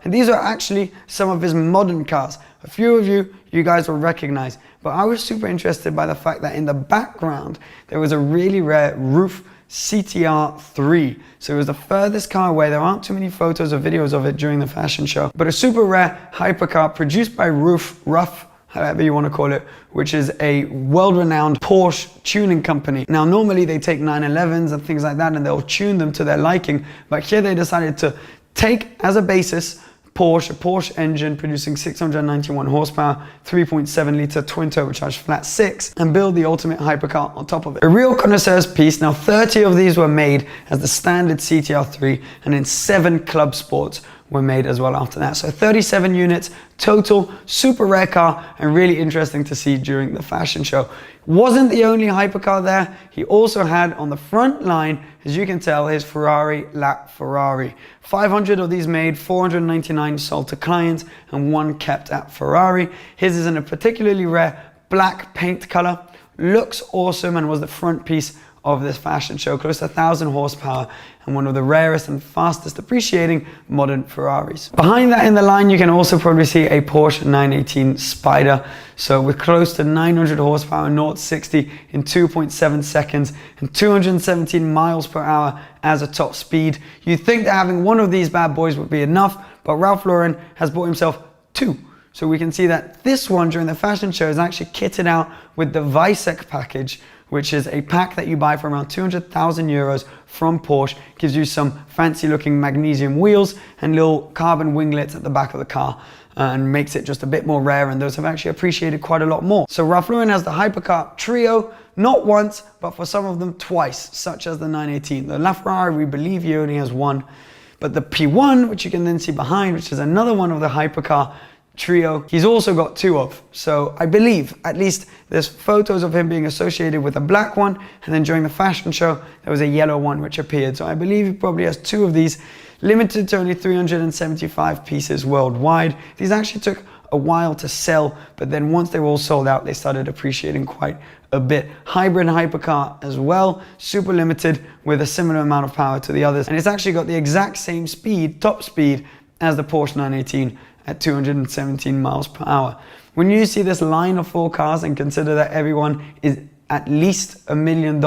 And these are actually some of his modern cars. A few of you guys will recognize. But I was super interested by the fact that in the background, there was a really rare Ruf CTR 3. So it was the furthest car away. There aren't too many photos or videos of it during the fashion show. But a super rare hypercar produced by Ruf, however you want to call it, which is a world-renowned Porsche tuning company. Now, normally they take 911s and things like that and they'll tune them to their liking. But here they decided to take as a basis a Porsche engine producing 691 horsepower, 3.7 litre twin turbocharged flat 6, and build the ultimate hypercar on top of it. A real connoisseur's piece. Now 30 of these were made as the standard CTR3, and then 7 Club Sports were made as well after that. So 37 units total, super rare car, and really interesting to see during the fashion show. Wasn't the only hypercar there. He also had on the front line, as you can tell, his Ferrari LaFerrari. 500 of these made, 499 sold to clients, and 1 kept at Ferrari. His is in a particularly rare black paint color. Looks awesome and was the front piece of this fashion show, close to 1,000 horsepower, and one of the rarest and fastest appreciating modern Ferraris. Behind that in the line, you can also probably see a Porsche 918 Spyder. So with close to 900 horsepower, 0-60 in 2.7 seconds, and 217 miles per hour as a top speed. You'd think that having one of these bad boys would be enough, but Ralph Lauren has bought himself 2. So we can see that this one during the fashion show is actually kitted out with the Weissach package, which is a pack that you buy for around 200,000 euros from Porsche. Gives you some fancy looking magnesium wheels and little carbon winglets at the back of the car, and makes it just a bit more rare, and those have actually appreciated quite a lot more. So Ralph Lauren has the hypercar trio, not once, but for some of them twice, such as the 918. The LaFerrari, we believe he only has 1, but the P1, which you can then see behind, which is another one of the hypercar trio, he's also got 2 of. So I believe, at least there's photos of him being associated with a black one, and then during the fashion show there was a yellow one which appeared. So I believe he probably has 2 of these, limited to only 375 pieces worldwide. These actually took a while to sell, but then once they were all sold out, they started appreciating quite a bit. Hybrid hypercar as well, super limited with a similar amount of power to the others, and it's actually got the exact same speed, top speed, as the Porsche 918 at 217 miles per hour. When you see this line of 4 cars and consider that everyone is at least $1 million,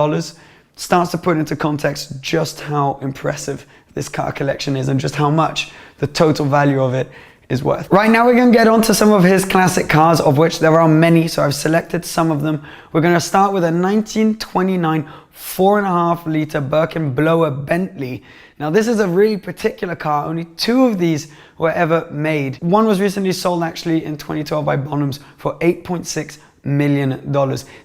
starts to put into context just how impressive this car collection is and just how much the total value of it is worth. Right now we're going to get on to some of his classic cars, of which there are many, so I've selected some of them. We're going to start with a 1929 4.5 litre Birkin Blower Bentley. Now this is a really particular car. Only 2 of these were ever made. One was recently sold actually in 2012 by Bonhams for $8.6 million.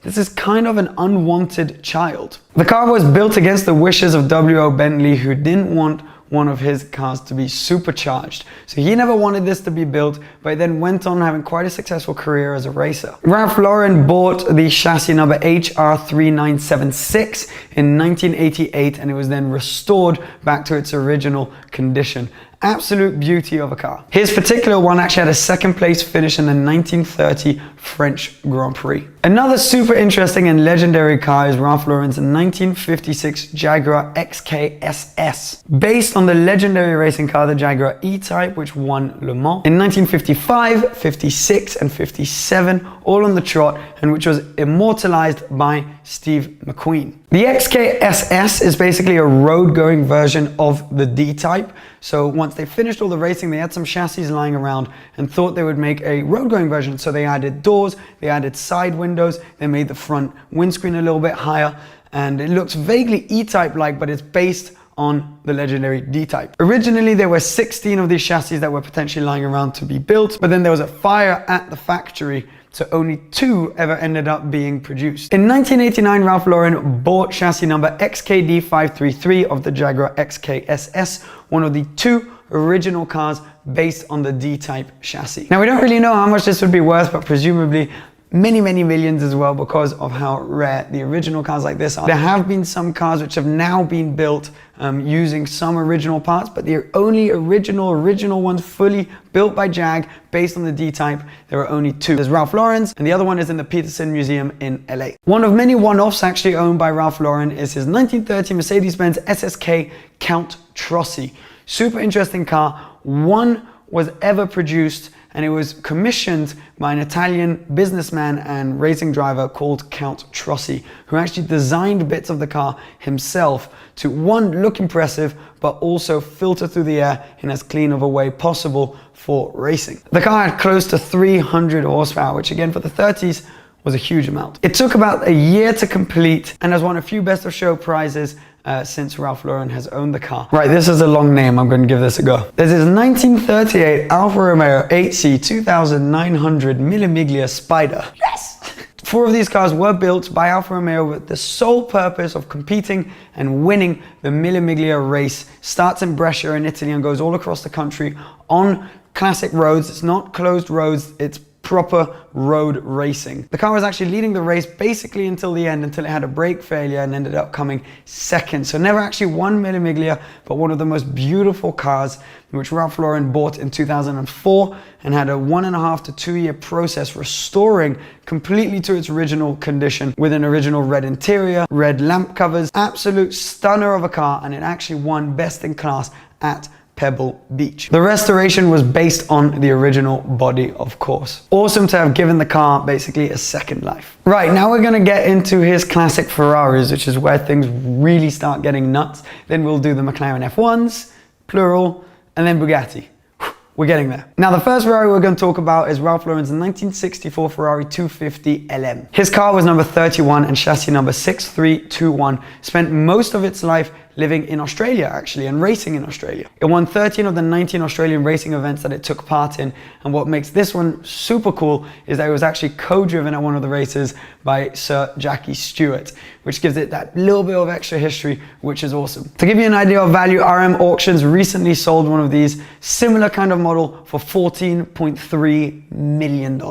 This is kind of an unwanted child. The car was built against the wishes of W.O. Bentley, who didn't want one of his cars to be supercharged. So he never wanted this to be built, but then went on having quite a successful career as a racer. Ralph Lauren bought the chassis number HR3976 in 1988, and it was then restored back to its original condition. Absolute beauty of a car. His particular one actually had a 2nd place finish in the 1930 French Grand Prix. Another super interesting and legendary car is Ralph Lauren's 1956 Jaguar XK-SS. Based on the legendary racing car, the Jaguar E-Type, which won Le Mans in 1955, 56, and 57, all on the trot, and which was immortalized by Steve McQueen. The XK-SS is basically a road-going version of the D-Type. So once they finished all the racing, they had some chassis lying around and thought they would make a road-going version. So they added doors, they added side windows, they made the front windscreen a little bit higher, and it looks vaguely E-Type-like, but it's based on the legendary D-Type. Originally, there were 16 of these chassis that were potentially lying around to be built, but then there was a fire at the factory, so only 2 ever ended up being produced. In 1989, Ralph Lauren bought chassis number XKD533 of the Jaguar XK-SS, one of the 2 original cars based on the D-Type chassis. Now we don't really know how much this would be worth, but presumably many millions as well, because of how rare the original cars like this are. There have been some cars which have now been built using some original parts, but the only original ones fully built by Jag based on the D-Type, there are only 2. There's Ralph Lauren's, and the other one is in the Peterson Museum in LA. One of many one-offs actually owned by Ralph Lauren is his 1930 Mercedes-Benz SSK Count Trossi. Super interesting car. One was ever produced, and it was commissioned by an Italian businessman and racing driver called Count Trossi, who actually designed bits of the car himself to, one, look impressive, but also filter through the air in as clean of a way possible for racing. The car had close to 300 horsepower, which again for the 30s was a huge amount. It took about a year to complete and has won a few Best of Show prizes since Ralph Lauren has owned the car. Right, this is a long name, I'm going to give this a go. This is 1938 Alfa Romeo 8C 2900 Mille Miglia Spider. Yes! 4 of these cars were built by Alfa Romeo with the sole purpose of competing and winning the Mille Miglia race. Starts in Brescia in Italy and goes all across the country on classic roads. It's not closed roads, it's proper road racing. The car was actually leading the race basically until the end, until it had a brake failure and ended up coming second. So never actually won Mille Miglia, but one of the most beautiful cars, which Ralph Lauren bought in 2004 and had a 1.5 to 2 year process restoring completely to its original condition with an original red interior, red lamp covers, absolute stunner of a car, and it actually won Best in Class at Pebble Beach. The restoration was based on the original body, of course. Awesome to have given the car basically a second life. Right, now we're gonna get into his classic Ferraris, which is where things really start getting nuts. Then we'll do the McLaren F1s, plural, and then Bugatti. We're getting there. Now, the first Ferrari we're going to talk about is Ralph Lauren's 1964 Ferrari 250 LM. His car was number 31 and chassis number 6321. Spent most of its life living in Australia, actually, and racing in Australia. It won 13 of the 19 Australian racing events that it took part in. And what makes this one super cool is that it was actually co-driven at one of the races by Sir Jackie Stewart, which gives it that little bit of extra history, which is awesome. To give you an idea of value, RM Auctions recently sold one of these similar kind of model for $14.3 million.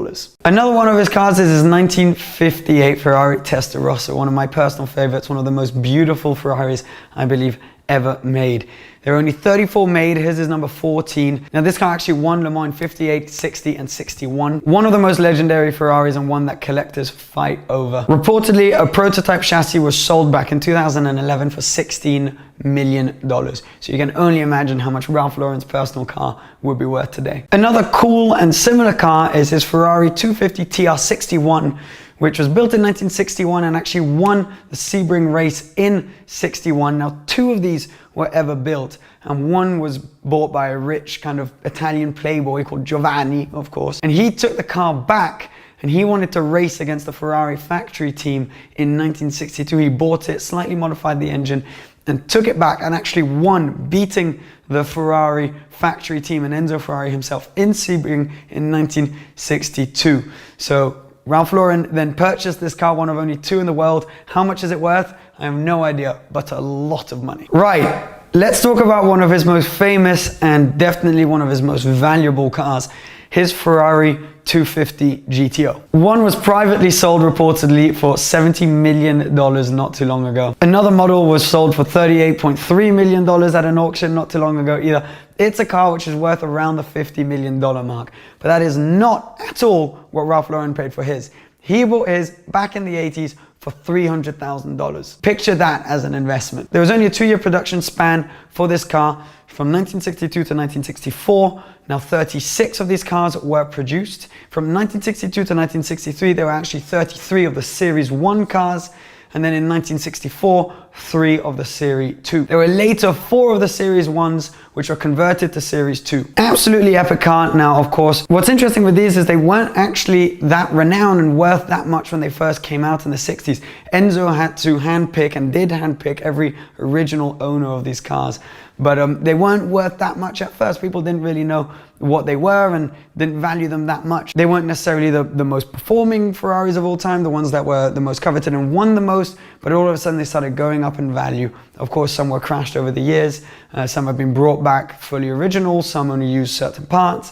Another one of his cars is his 1958 Ferrari Testarossa, one of my personal favorites, one of the most beautiful Ferraris I believe ever made. There are only 34 made, his is number 14. Now this car actually won Le Mans 58, 60 and 61. One of the most legendary Ferraris and one that collectors fight over. Reportedly, a prototype chassis was sold back in 2011 for $16 million. So you can only imagine how much Ralph Lauren's personal car would be worth today. Another cool and similar car is his Ferrari 250 TR61, which was built in 1961 and actually won the Sebring race in 61. Now, 2 of these were ever built, and one was bought by a rich kind of Italian playboy called Giovanni, of course. And he took the car back and he wanted to race against the Ferrari factory team in 1962. He bought it, slightly modified the engine, and took it back and actually won, beating the Ferrari factory team and Enzo Ferrari himself in Sebring in 1962. So Ralph Lauren then purchased this car, one of only 2 in the world. How much is it worth? I have no idea, but a lot of money. Right, let's talk about one of his most famous and definitely one of his most valuable cars, his Ferrari 250 GTO. One was privately sold reportedly for $70 million not too long ago. Another model was sold for $38.3 million at an auction not too long ago either. It's a car which is worth around the $50 million mark, but that is not at all what Ralph Lauren paid for his. He bought his back in the 80s for $300,000. Picture that as an investment. There was only a 2-year production span for this car from 1962 to 1964. Now 36 of these cars were produced. From 1962 to 1963, there were actually 33 of the Series 1 cars. And then in 1964, 3 of the Series 2. There were later 4 of the Series 1s, which were converted to Series 2. Absolutely epic car. Now, of course, what's interesting with these is they weren't actually that renowned and worth that much when they first came out in the 60s. Enzo had to handpick and did handpick every original owner of these cars. But they weren't worth that much at first. People didn't really know what they were and didn't value them that much. They weren't necessarily the most performing Ferraris of all time, the ones that were the most coveted and won the most, but all of a sudden they started going up in value. Of course, some were crashed over the years, some have been brought back fully original, some only use certain parts,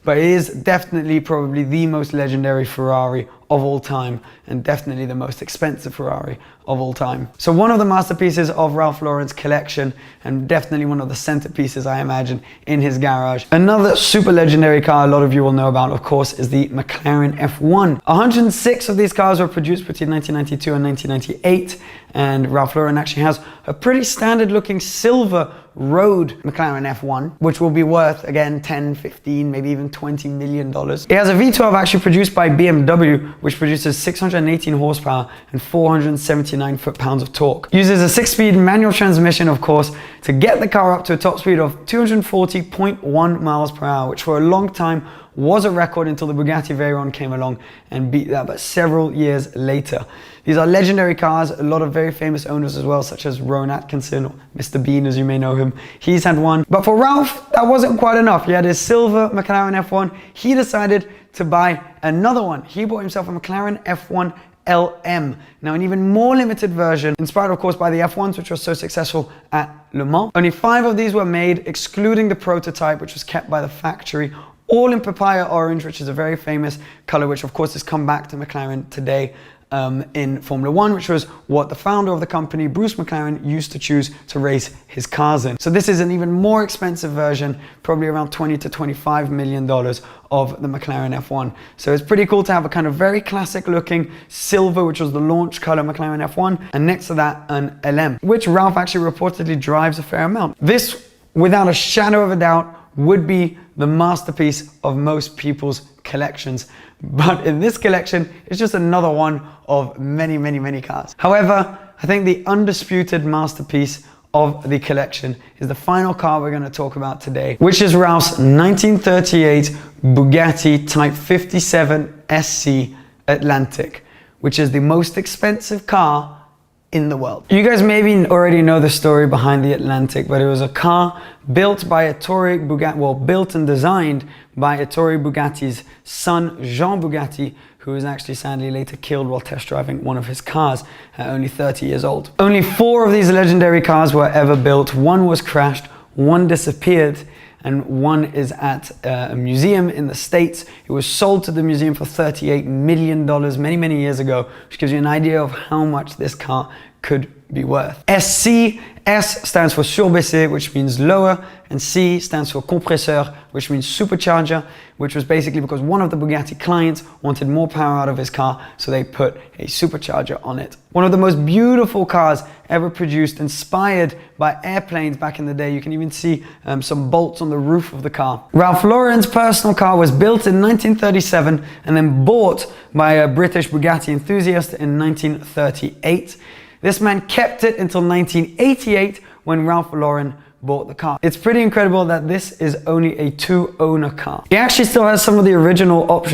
but it is definitely probably the most legendary Ferrari of all time and definitely the most expensive Ferrari of all time. So one of the masterpieces of Ralph Lauren's collection and definitely one of the centerpieces, I imagine, in his garage. Another super legendary car a lot of you will know about, of course, is the McLaren F1. 106 of these cars were produced between 1992 and 1998, and Ralph Lauren actually has a pretty standard looking silver road McLaren F1, which will be worth, again, 10, 15, maybe even $20 million. It has a V12 actually produced by BMW, which produces 618 horsepower and 479 foot-pounds of torque. Uses a 6-speed manual transmission, of course, to get the car up to a top speed of 240.1 miles per hour, which for a long time was a record until the Bugatti Veyron came along and beat that, but several years later. These are legendary cars, a lot of very famous owners as well, such as Rowan Atkinson or Mr. Bean, as you may know him. He's had one. But for Ralph, that wasn't quite enough. He had his silver McLaren F1. He decided to buy another one. He bought himself a McLaren F1 LM. Now, an even more limited version, inspired of course by the F1s, which were so successful at Le Mans. Only 5 of these were made, excluding the prototype, which was kept by the factory, all in papaya orange, which is a very famous color, which of course has come back to McLaren today in Formula One, which was what the founder of the company, Bruce McLaren, used to choose to race his cars in. So this is an even more expensive version, probably around $20 to $25 million of the McLaren F1. So it's pretty cool to have a kind of very classic looking silver, which was the launch color McLaren F1, and next to that an LM, which Ralph actually reportedly drives a fair amount. This, without a shadow of a doubt, would be the masterpiece of most people's collections. But in this collection, it's just another one of many, many, many cars. However, I think the undisputed masterpiece of the collection is the final car we're going to talk about today, which is Ralph's 1938 Bugatti Type 57 SC Atlantic, which is the most expensive car in the world. You guys maybe already know the story behind the Atlantic, but it was a car built by Ettore Bugatti, well, built and designed by Ettore Bugatti's son, Jean Bugatti, who was actually sadly later killed while test driving one of his cars at only 30 years old. Only 4 of these legendary cars were ever built. 1 was crashed, 1 disappeared, and 1 is at a museum in the States. It was sold to the museum for $38 million many, many years ago, which gives you an idea of how much this car could be worth. SC, S stands for surbaissé, which means lower, and C stands for compresseur, which means supercharger, which was basically because one of the Bugatti clients wanted more power out of his car, so they put a supercharger on it. One of the most beautiful cars ever produced, inspired by airplanes back in the day. You can even see some bolts on the roof of the car. Ralph Lauren's personal car was built in 1937 and then bought by a British Bugatti enthusiast in 1938. This man kept it until 1988 when Ralph Lauren bought the car. It's pretty incredible that this is only a 2-owner car. He actually still has some of the original options